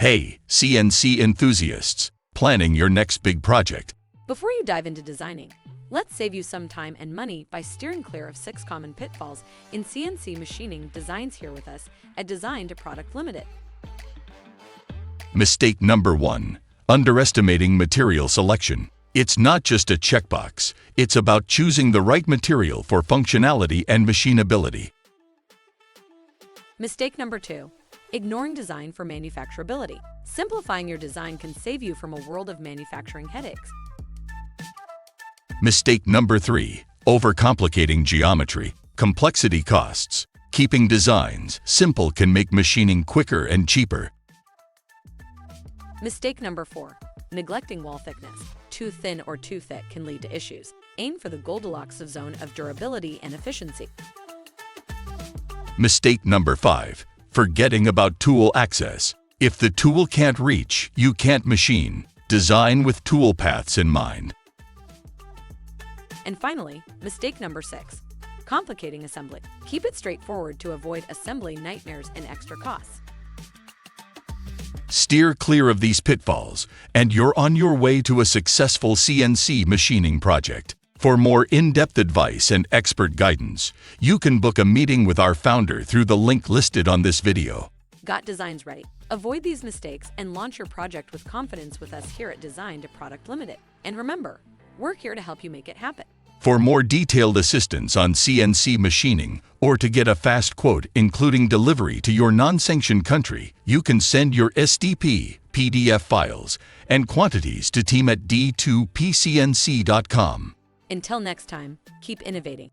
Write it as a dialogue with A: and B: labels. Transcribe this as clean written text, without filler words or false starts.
A: Hey, CNC enthusiasts, planning your next big project.
B: Before you dive into designing, let's save you some time and money by steering clear of 6 common pitfalls in CNC machining designs here with us at Design to Product Limited.
A: Mistake number 1. Underestimating material selection. It's not just a checkbox, it's about choosing the right material for functionality and machinability.
B: Mistake number 2. Ignoring design for manufacturability. Simplifying your design can save you from a world of manufacturing headaches.
A: Mistake number 3. Overcomplicating geometry. Complexity costs. Keeping designs simple can make machining quicker and cheaper.
B: Mistake number 4. Neglecting wall thickness. Too thin or too thick can lead to issues. Aim for the Goldilocks zone of durability and efficiency.
A: Mistake number 5. Forgetting about tool access. If the tool can't reach, you can't machine. Design with tool paths in mind.
B: And finally, mistake number 6. Complicating assembly. Keep it straightforward to avoid assembly nightmares and extra costs.
A: Steer clear of these pitfalls, and you're on your way to a successful CNC machining project. For more in-depth advice and expert guidance, you can book a meeting with our founder through the link listed on this video.
B: Got designs ready? Avoid these mistakes and launch your project with confidence with us here at Design to Product Limited. And remember, we're here to help you make it happen.
A: For more detailed assistance on CNC machining or to get a fast quote including delivery to your non-sanctioned country, you can send your SDP, PDF files, and quantities to team@d2pcnc.com.
B: Until next time, keep innovating.